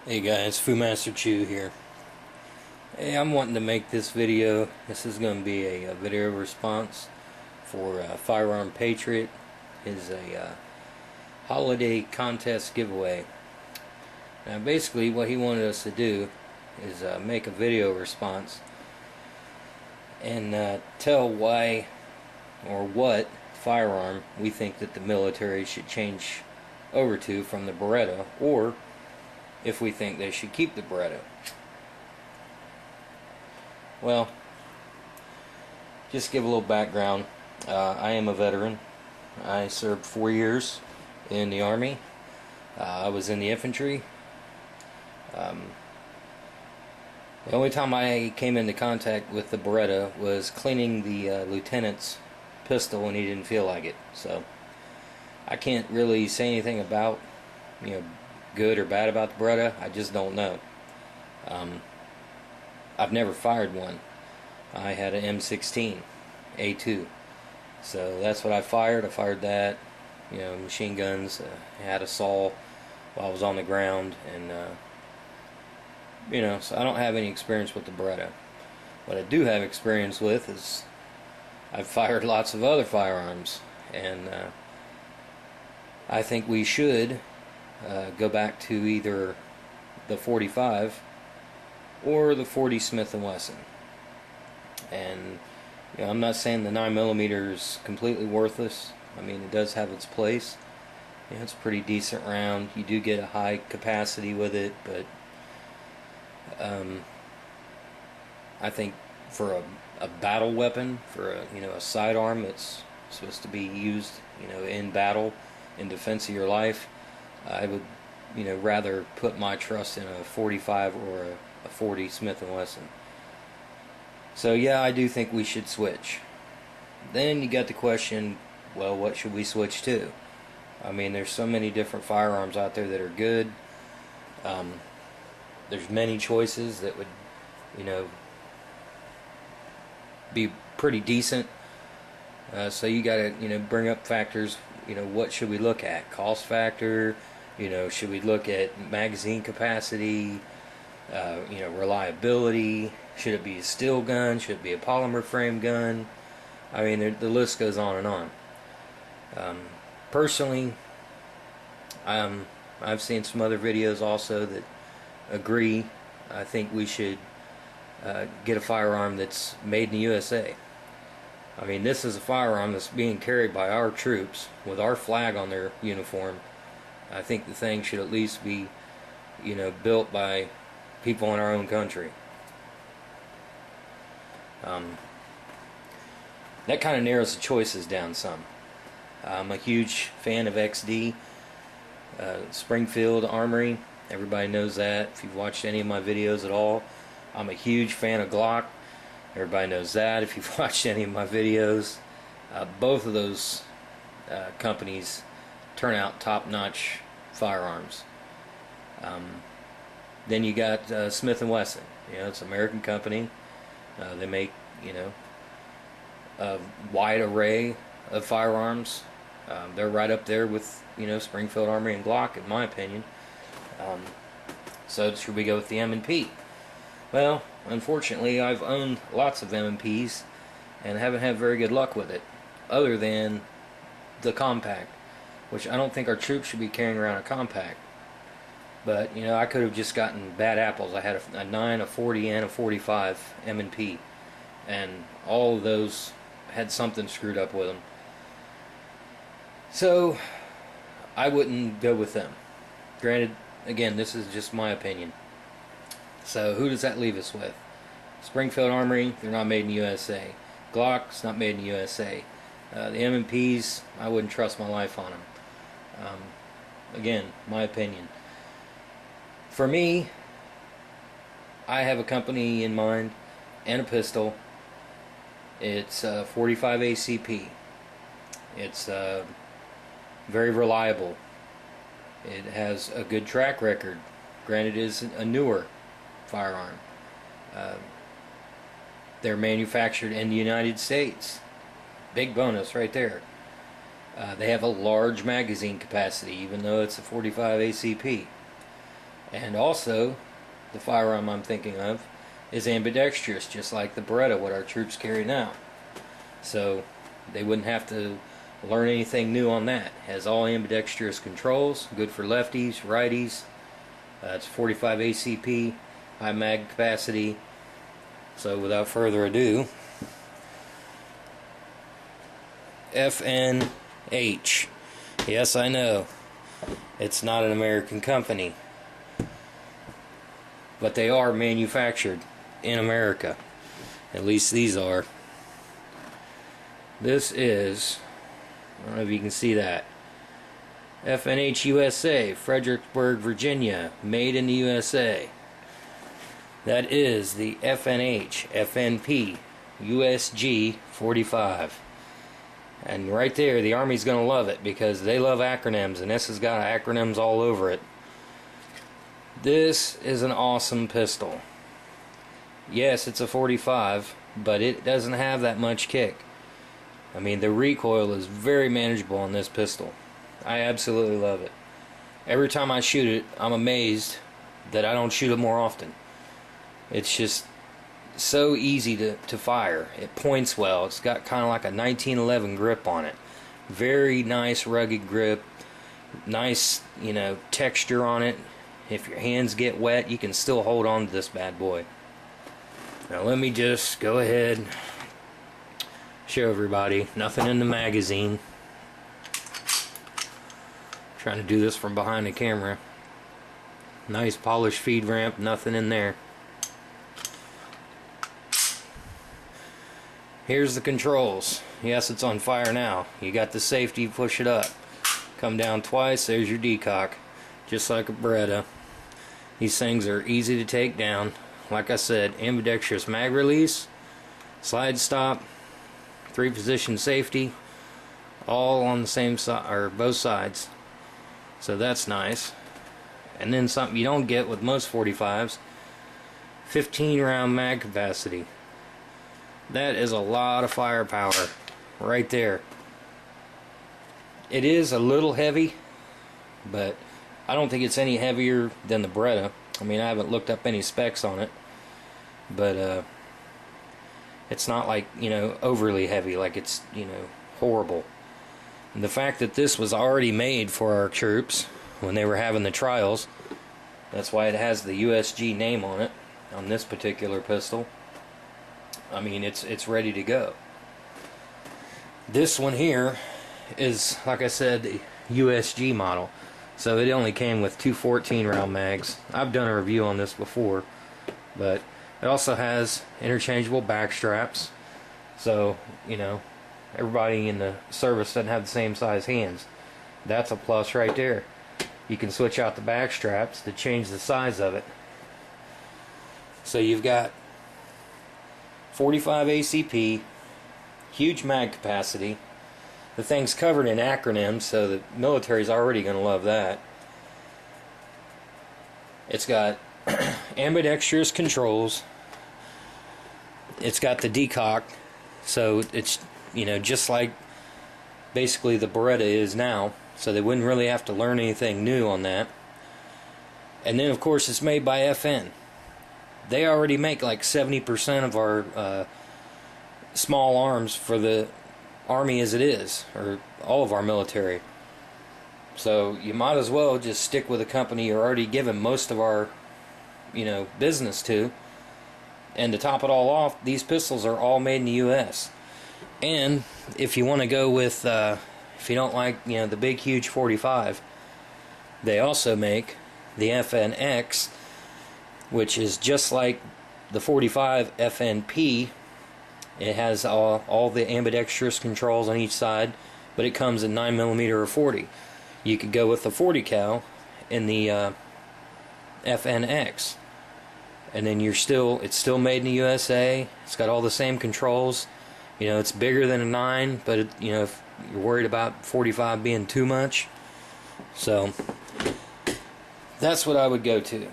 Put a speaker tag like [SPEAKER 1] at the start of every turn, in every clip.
[SPEAKER 1] Hey guys, Master Chew here. Hey, I'm wanting to make this video. This is going to be a video response for Firearm Patriot. Is a holiday contest giveaway. Now, basically, what he wanted us to do is make a video response and tell why or what firearm we think that the military should change over to from the Beretta, or if we think they should keep the Beretta. Well, just give a little background. I am a veteran. I served 4 years in the Army. I was in the infantry. The only time I came into contact with the Beretta was cleaning the lieutenant's pistol, and he didn't feel like it. So I can't really say anything about, good or bad about the Beretta. I just don't know. I've never fired one. I had an M16 A2, so that's what I fired. I fired that, machine guns. I had a saw while I was on the ground, and so I don't have any experience with the Beretta. What I do have experience with is I've fired lots of other firearms, and I think we should go back to either the 45 or the 40 Smith & Wesson. And I'm not saying the 9mm is completely worthless. I mean, it does have its place. It's a pretty decent round. You do get a high capacity with it, but I think for a battle weapon, for a sidearm that's supposed to be used in battle, in defense of your life, I would rather put my trust in a 45 or a 40 Smith & Wesson. So yeah, I do think we should switch. Then you got the question, well, what should we switch to? I mean, there's so many different firearms out there that are good. There's many choices that would be pretty decent. So you got to bring up factors. What should we look at? Cost factor. Should we look at magazine capacity? Reliability. Should it be a steel gun? Should it be a polymer frame gun? I mean, the list goes on and on. Personally, I've seen some other videos also that agree. I think we should get a firearm that's made in the USA. I mean, this is a firearm that's being carried by our troops with our flag on their uniform. I think the thing should at least be, built by people in our own country. That kind of narrows the choices down some. I'm a huge fan of XD, Springfield Armory. Everybody knows that. If you've watched any of my videos at all, I'm a huge fan of Glock. Everybody knows that if you've watched any of my videos. Both of those companies turn out top-notch firearms. Then you got Smith & Wesson. It's an American company. They make a wide array of firearms. They're right up there with Springfield Armory and Glock, in my opinion. So should we go with the M&P? Well, unfortunately, I've owned lots of M&Ps and haven't had very good luck with it, other than the compact, which I don't think our troops should be carrying around a compact. But I could have just gotten bad apples. I had a 9, a 40, and a 45 M&P, and all of those had something screwed up with them. So I wouldn't go with them. Granted, again, this is just my opinion. So who does that leave us with? Springfield Armory, they're not made in the USA. Glock's not made in the USA. The M&Ps, I wouldn't trust my life on them. Again, my opinion. For me, I have a company in mind and a pistol. It's 45 ACP. It's very reliable. It has a good track record. Granted, it is a newer firearm. They're manufactured in the United States. Big bonus right there. They have a large magazine capacity, even though it's a 45 ACP. And also, the firearm I'm thinking of is ambidextrous, just like the Beretta, what our troops carry now. So they wouldn't have to learn anything new on that. It has all ambidextrous controls, good for lefties, righties. It's 45 ACP, high mag capacity. So without further ado, FNH. Yes, I know. It's not an American company. But they are manufactured in America. At least these are. This is, I don't know if you can see that, FNH USA, Fredericksburg, Virginia, made in the USA. That is the FNH FNP USG 45. And right there, the Army's going to love it because they love acronyms, and this has got acronyms all over it. This is an awesome pistol. Yes, it's a 45, but it doesn't have that much kick. I mean, the recoil is very manageable on this pistol. I absolutely love it. Every time I shoot it, I'm amazed that I don't shoot it more often. It's just so easy to fire. It points well. It's got kind of like a 1911 grip on it. Very nice rugged grip. Nice, texture on it. If your hands get wet, you can still hold on to this bad boy. Now let me just go ahead, show everybody. Nothing in the magazine. Trying to do this from behind the camera. Nice polished feed ramp, nothing in there. Here's the controls. Yes, it's on fire now. You got the safety, push it up. Come down twice, there's your decock. Just like a Beretta. These things are easy to take down. Like I said, ambidextrous mag release, slide stop, 3-position safety, all on the same side, or both sides. So that's nice. And then something you don't get with most 45s, 15-round mag capacity. That is a lot of firepower right there. It is a little heavy, but I don't think it's any heavier than the Beretta. I mean, I haven't looked up any specs on it, but it's not like, overly heavy, like it's, horrible. And the fact that this was already made for our troops when they were having the trials, that's why it has the USG name on it, on this particular pistol. I mean, it's ready to go. This one here is, like I said, the USG model. So it only came with 2 14-round mags. I've done a review on this before, but it also has interchangeable back straps. So, everybody in the service doesn't have the same size hands. That's a plus right there. You can switch out the back straps to change the size of it. So you've got 45 ACP, huge mag capacity. The thing's covered in acronyms, so the military's already going to love that. It's got ambidextrous controls. It's got the decock, so it's, just like basically the Beretta is now, so they wouldn't really have to learn anything new on that. And then, of course, it's made by FN. They already make like 70% of our small arms for the Army as it is, or all of our military. So you might as well just stick with a company you're already giving most of our, business to. And to top it all off, these pistols are all made in the U.S. And if you want to go with, if you don't like, the big huge 45, they also make the FNX, which is just like the 45 FNP. It has all the ambidextrous controls on each side, but it comes in 9mm or 40. You could go with the 40 cal in the FNX, and then it's still made in the USA. It's got all the same controls. It's bigger than a 9, but if you're worried about 45 being too much, so that's what I would go to.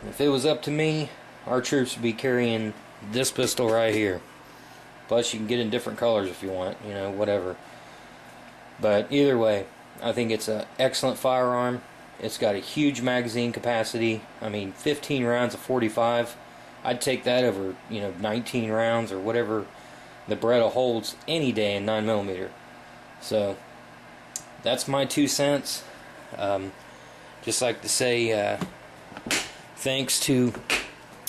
[SPEAKER 1] If it was up to me, our troops would be carrying this pistol right here. Plus, you can get in different colors if you want, whatever. But either way, I think it's an excellent firearm. It's got a huge magazine capacity. I mean, 15 rounds of 45. I'd take that over, 19 rounds or whatever the Beretta holds any day in 9mm. So that's my 2 cents. Just like to say thanks to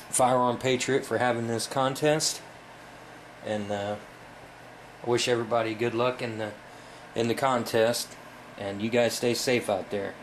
[SPEAKER 1] Firearm Patriot for having this contest, and I wish everybody good luck in the contest, and you guys stay safe out there.